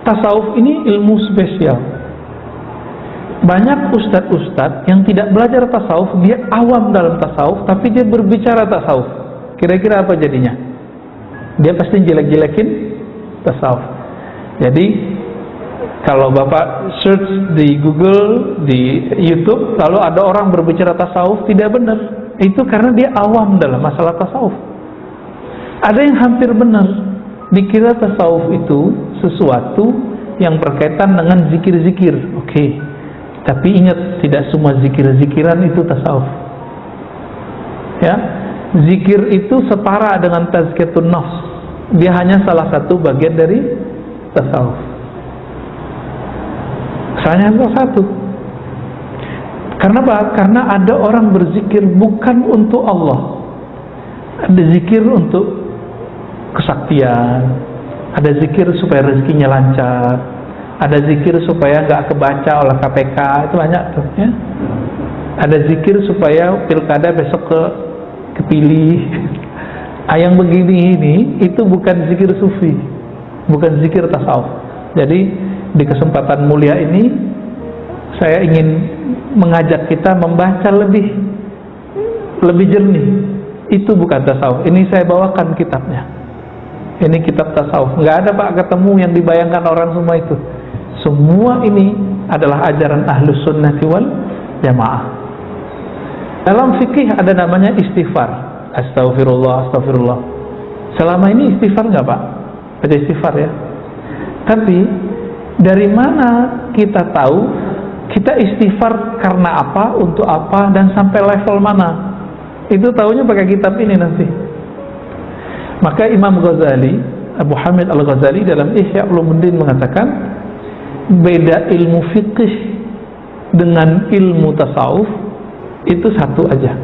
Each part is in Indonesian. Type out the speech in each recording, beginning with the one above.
tasawuf ini ilmu spesial. Banyak ustadz-ustadz yang tidak belajar tasawuf, dia awam dalam tasawuf, tapi dia berbicara tasawuf. Kira-kira apa jadinya? Dia pasti jelek-jelekin tasawuf. Jadi kalau Bapak search di Google, di YouTube, lalu ada orang berbicara tasawuf, tidak benar. Itu karena dia awam dalam masalah tasawuf. Ada yang hampir benar, dikira tasawuf itu sesuatu yang berkaitan dengan zikir-zikir. Oke. Tapi ingat, tidak semua zikir-zikiran itu tasawuf. Ya, zikir itu setara dengan tazkiyatun nafs. Dia hanya salah satu bagian dari tasawuf. Hanya salah satu. Karena apa? Karena ada orang berzikir bukan untuk Allah. Ada zikir untuk kesaktian. Ada zikir supaya rezekinya lancar. Ada zikir supaya nggak kebaca oleh KPK, itu banyak tuh ya. Ada zikir supaya pilkada besok kepilih. Yang begini ini itu bukan zikir sufi, bukan zikir tasawuf. Jadi di kesempatan mulia ini saya ingin mengajak kita membaca lebih jernih. Itu bukan tasawuf. Ini saya bawakan kitabnya. Ini kitab tasawuf. Nggak ada Pak ketemu yang dibayangkan orang semua itu. Semua ini adalah ajaran Ahlus Sunnah wal Jamaah. Dalam fikih ada namanya istighfar. Astagfirullah, astagfirullah. Selama ini istighfar nggak Pak? Baca istighfar ya. Tapi dari mana kita tahu kita istighfar karena apa, untuk apa, dan sampai level mana? Itu tahunya pakai kitab ini nanti. Maka Imam Ghazali, Abu Hamid Al-Ghazali dalam Ihya Ulumuddin mengatakan, beda ilmu fikih dengan ilmu tasawuf itu satu aja.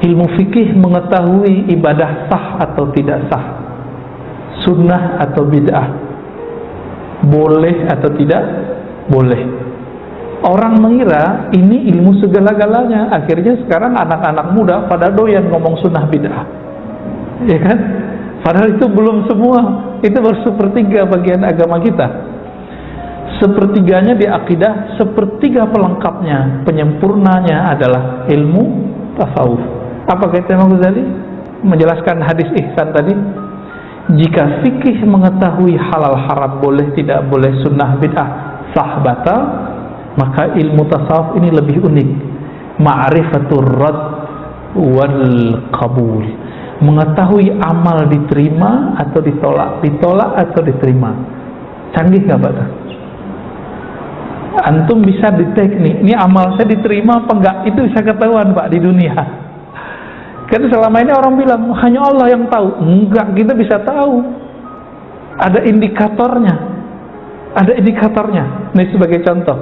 Ilmu fikih mengetahui ibadah sah atau tidak sah, sunnah atau bid'ah, boleh atau tidak boleh. Orang mengira ini ilmu segala-galanya. Akhirnya sekarang anak-anak muda pada doyan ngomong sunnah bid'ah, ya kan? Padahal itu belum semua. Itu baru sepertiga bagian agama kita. Sepertiganya di akidah, sepertiga pelengkapnya, penyempurnanya adalah ilmu tasawuf. Apa kata Imam Ghazali? Menjelaskan hadis ihsan tadi. Jika fikih mengetahui halal haram, boleh tidak boleh, sunnah bid'ah, sah batal, maka ilmu tasawuf ini lebih unik. Ma'rifatur rad wal qabul. Mengetahui amal diterima atau ditolak, ditolak atau diterima. Canggih nggak Pak? Antum bisa detek nih, ini amal saya diterima apa enggak, itu bisa ketahuan Pak di dunia. Karena selama ini orang bilang hanya Allah yang tahu. Enggak, kita bisa tahu. Ada indikatornya. Ada indikatornya. Ini sebagai contoh,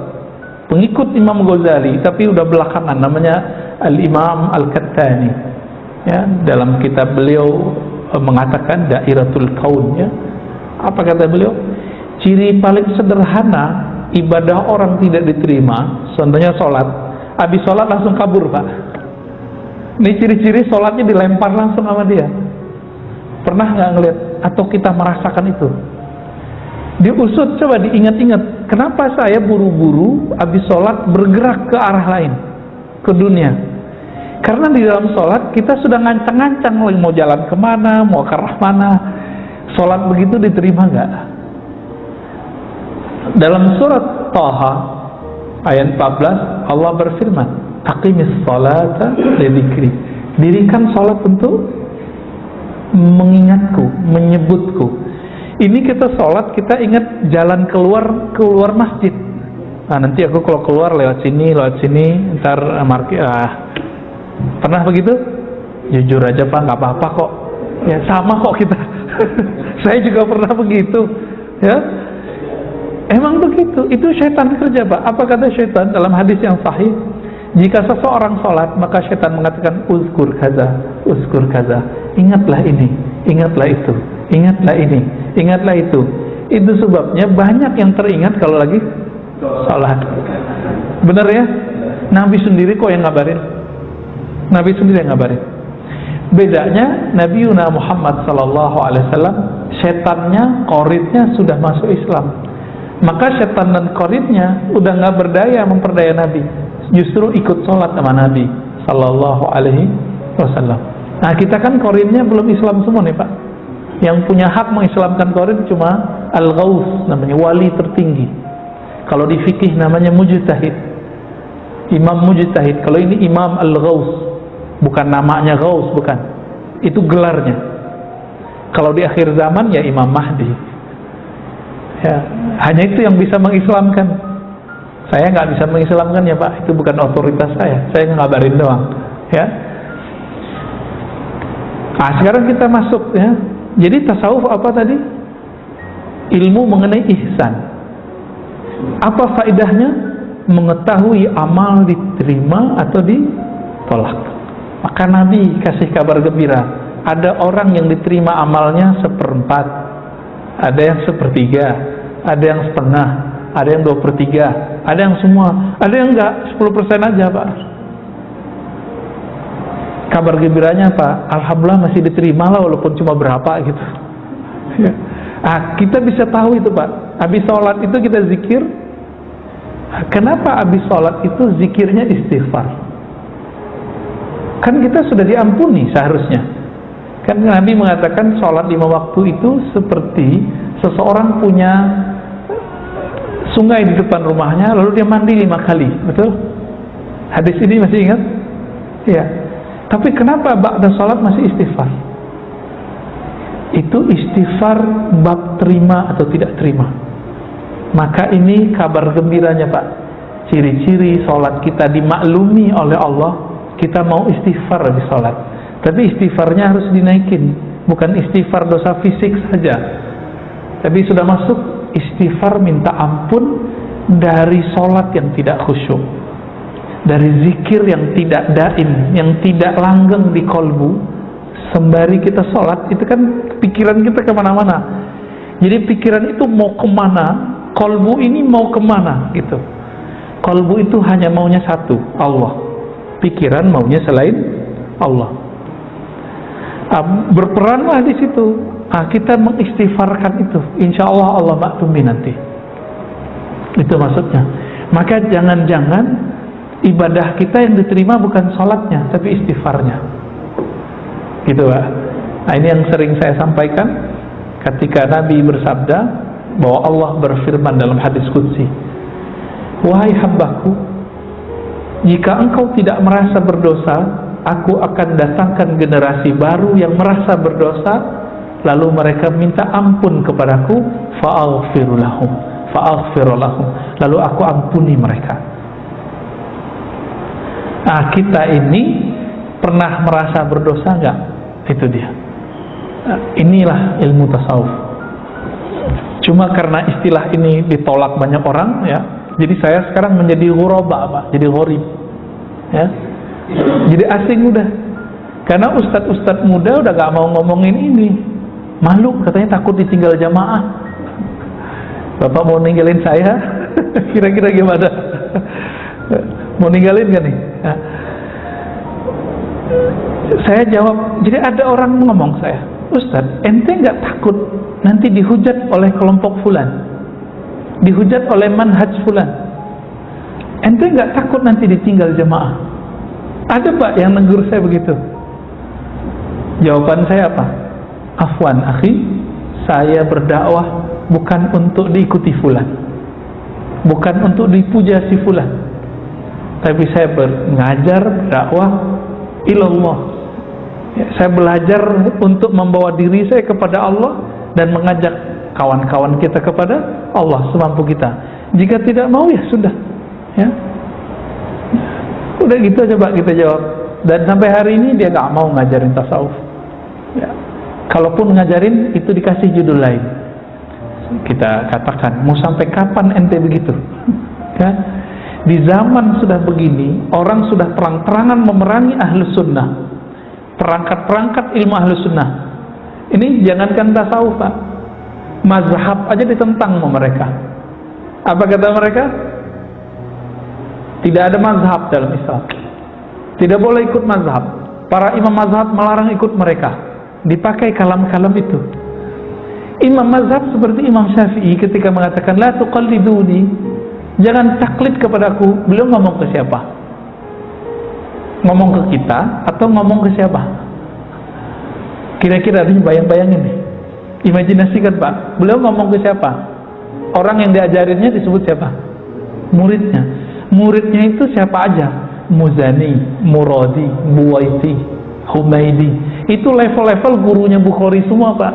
pengikut Imam Ghazali tapi udah belakangan, namanya Al-Imam Al-Kattani. Ya, dalam kitab beliau mengatakan Dairatul Kaun, ya. Apa kata beliau? Ciri paling sederhana ibadah orang tidak diterima, contohnya sholat, habis sholat langsung kabur Pak. Ini ciri-ciri sholatnya dilempar langsung sama dia. Pernah nggak ngeliat atau kita merasakan itu? Diusut, coba diingat-ingat, kenapa saya buru-buru habis sholat bergerak ke arah lain, ke dunia? Karena di dalam sholat kita sudah ngancang-ngancang mau jalan kemana, mau ke arah mana. Sholat begitu diterima nggak? Dalam surat Taha ayat 14 Allah berfirman, aqimis salata lidzikri. Dirikan salat untuk mengingatku, menyebutku. Ini kita salat, kita ingat jalan keluar masjid. Nah, nanti aku kalau keluar lewat sini, ntar pernah begitu? Jujur aja Pak, nggak apa-apa kok. Ya sama kok kita. Saya juga pernah begitu. Ya. Emang begitu, itu syaitan kerja Pak. Apa kata syaitan dalam hadis yang sahih? Jika seseorang sholat, maka syaitan mengatakan uzkur kaza, ingatlah ini, ingatlah itu, ingatlah ini, ingatlah itu. Itu sebabnya banyak yang teringat kalau lagi sholat. Benar ya? Nabi sendiri kok yang ngabarin. Nabi sendiri yang ngabarin. Bedanya Nabi Muhammad SAW, setannya, koritnya sudah masuk Islam. Maka setan dan korinnya udah nggak berdaya memperdaya Nabi, justru ikut sholat sama Nabi Sallallahu Alaihi Wasallam. Nah kita kan korinnya belum Islam semua nih Pak. Yang punya hak mengislamkan korin cuma Al-Ghaus, namanya wali tertinggi. Kalau di fikih namanya mujtahid, imam mujtahid. Kalau ini Imam Al-Ghaus, bukan namanya Ghaus, bukan. Itu gelarnya. Kalau di akhir zaman ya Imam Mahdi. Ya, hanya itu yang bisa mengislamkan. Saya nggak bisa mengislamkan ya Pak, itu bukan otoritas saya ngabarin doang ya. Nah sekarang kita masuk ya. Jadi tasawuf apa tadi? Ilmu mengenai ihsan. Apa faedahnya? Mengetahui amal diterima atau ditolak. Maka Nabi kasih kabar gembira, ada orang yang diterima amalnya 1/4, ada yang 1/3, ada yang setengah, ada yang 2/3, ada yang semua, ada yang enggak, 10% aja Pak. Kabar gembiranya Pak, alhamdulillah masih diterima lah walaupun cuma berapa gitu ya. Kita bisa tahu itu Pak. Habis sholat itu kita zikir. Kenapa habis sholat itu zikirnya istighfar? Kan kita sudah diampuni seharusnya. Kan Nabi mengatakan sholat 5 waktu itu seperti seseorang punya sungai di depan rumahnya, lalu dia mandi 5 kali, betul? Hadis ini masih ingat? Iya. Tapi kenapa ba'da sholat masih istighfar? Itu istighfar bab terima atau tidak terima. Maka ini kabar gembiranya Pak. Ciri-ciri sholat kita dimaklumi oleh Allah, kita mau istighfar di sholat. Tapi istighfarnya harus dinaikin, bukan istighfar dosa fisik saja. Tapi sudah masuk istighfar minta ampun dari sholat yang tidak khusyuk, dari zikir yang tidak daim, yang tidak langgeng di kolbu. Sembari kita sholat, itu kan pikiran kita kemana-mana. Jadi pikiran itu mau kemana, kolbu ini mau kemana gitu. Kolbu itu hanya maunya satu, Allah. Pikiran maunya selain Allah. Berperanlah di situ. Kita mengistighfarkan itu, insya Allah Allah maklumi nanti. Itu maksudnya. Maka jangan-jangan ibadah kita yang diterima bukan sholatnya, tapi istighfarnya. Gitu Pak. Nah ini yang sering saya sampaikan ketika Nabi bersabda bahwa Allah berfirman dalam hadis qudsi, wahai hambaku, jika engkau tidak merasa berdosa, aku akan datangkan generasi baru yang merasa berdosa, lalu mereka minta ampun kepadaku, fa'aghfiru lahum, lalu aku ampuni mereka. Nah kita ini pernah merasa berdosa enggak? Itu dia. Inilah ilmu tasawuf. Cuma karena istilah ini ditolak banyak orang ya, jadi saya sekarang menjadi ghuraba Pak, jadi gharib ya. Jadi asing udah. Karena ustadz-ustadz muda udah gak mau ngomongin ini. Malu katanya, takut ditinggal jamaah. Bapak mau ninggalin saya? Kira-kira gimana? Mau ninggalin gak nih? Nah, saya jawab, jadi ada orang ngomong saya, Ustadz, ente gak takut nanti dihujat oleh kelompok fulan, dihujat oleh manhaj fulan? Ente gak takut nanti ditinggal jamaah? Ada Pak yang negur saya begitu. Jawaban saya apa? Afwan akhi, saya berdakwah bukan untuk diikuti fulan, bukan untuk dipuja si fulan, tapi saya mengajar berdakwah ilallah ya, saya belajar untuk membawa diri saya kepada Allah dan mengajak kawan-kawan kita kepada Allah semampu kita. Jika tidak mau ya sudah ya, udah gitu aja Pak kita jawab. Dan sampai hari ini dia gak mau ngajarin tasawuf ya. Kalaupun ngajarin itu dikasih judul lain. Kita katakan, mau sampai kapan ente begitu ya? Di zaman sudah begini, orang sudah terang-terangan memerangi ahlus sunnah, perangkat-perangkat ilmu ahlus sunnah. Ini jangankan tasawuf Pak, mazhab aja ditentang sama mereka. Apa kata mereka? Tidak ada mazhab dalam Islam, tidak boleh ikut mazhab. Para imam mazhab melarang ikut mereka. Dipakai kalam-kalam itu. Imam mazhab seperti Imam Syafi'i ketika mengatakan la tuqalliduni, jangan taklid kepadaku, beliau ngomong ke siapa? Ngomong ke kita atau ngomong ke siapa? Kira-kira ini bayang-bayangin nih, imajinasikan Pak, beliau ngomong ke siapa? Orang yang diajarinnya disebut siapa? Muridnya. Muridnya itu siapa aja? Muzani, Muradi, Buwaiti, Humaidi. Itu level-level gurunya Bukhari semua Pak.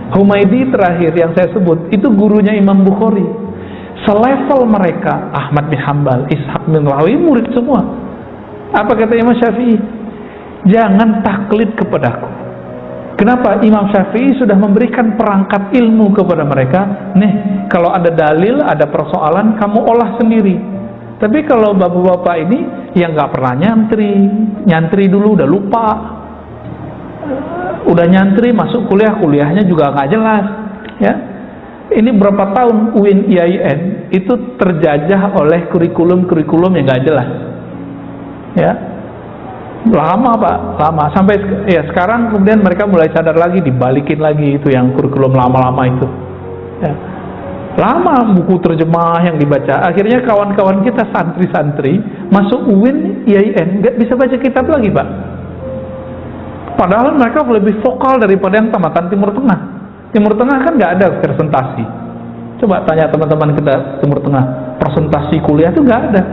Humaidi terakhir yang saya sebut itu gurunya Imam Bukhari. Selevel mereka Ahmad bin Hanbal, Ishaq bin Rawi, murid semua. Apa kata Imam Syafi'i? Jangan taklid kepadaku. Kenapa? Imam Syafi'i sudah memberikan perangkat ilmu kepada mereka. Nih, kalau ada dalil, ada persoalan, kamu olah sendiri. Tapi kalau bapak-bapak ini yang nggak pernah nyantri dulu udah lupa, udah nyantri masuk kuliahnya juga nggak jelas, ya. Ini berapa tahun UIN IAIN itu terjajah oleh kurikulum yang nggak jelas, ya. Lama Pak, lama sampai ya sekarang kemudian mereka mulai sadar lagi, dibalikin lagi itu yang kurikulum lama-lama itu, ya. Lama buku terjemah yang dibaca, akhirnya kawan-kawan kita santri-santri masuk UIN IAIN nggak bisa baca kitab lagi Pak. Padahal mereka lebih vokal daripada yang tamatan Timur Tengah. Timur Tengah kan nggak ada presentasi. Coba tanya teman-teman kita Timur Tengah, presentasi kuliah itu nggak ada.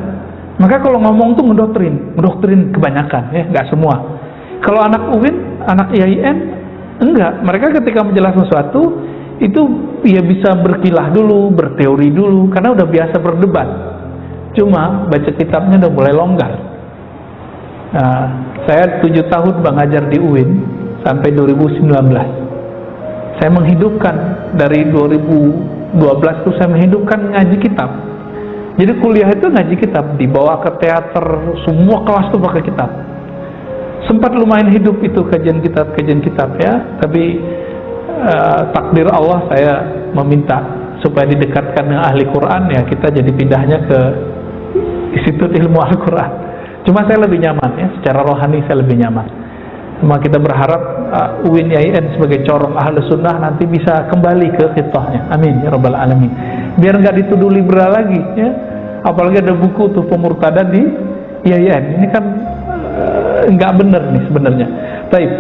Maka kalau ngomong tuh ngedoktrin kebanyakan, ya nggak semua. Kalau anak UIN, anak IAIN, enggak. Mereka ketika menjelaskan sesuatu itu ya bisa berkilah dulu, berteori dulu, karena udah biasa berdebat. Cuma baca kitabnya udah mulai longgar. Nah, saya 7 tahun mengajar di UIN sampai 2019. Saya menghidupkan dari 2012 itu saya menghidupkan ngaji kitab. Jadi kuliah itu ngaji kitab, dibawa ke teater, semua kelas tuh pakai kitab. Sempat lumayan hidup itu kajian kitab ya, tapi takdir Allah saya meminta supaya didekatkan dengan ahli Quran, ya kita jadi pindahnya ke Institut Ilmu Al-Quran. Cuma saya lebih nyaman ya, secara rohani saya lebih nyaman. Cuma kita berharap UIN IAIN sebagai corong ahli sunnah nanti bisa kembali ke khitahnya. Amin ya rabbal alamin. Biar nggak dituduh liberal lagi ya. Apalagi ada buku tuh pemurtadan di IAIN. Ini kan nggak bener nih sebenarnya. Baik.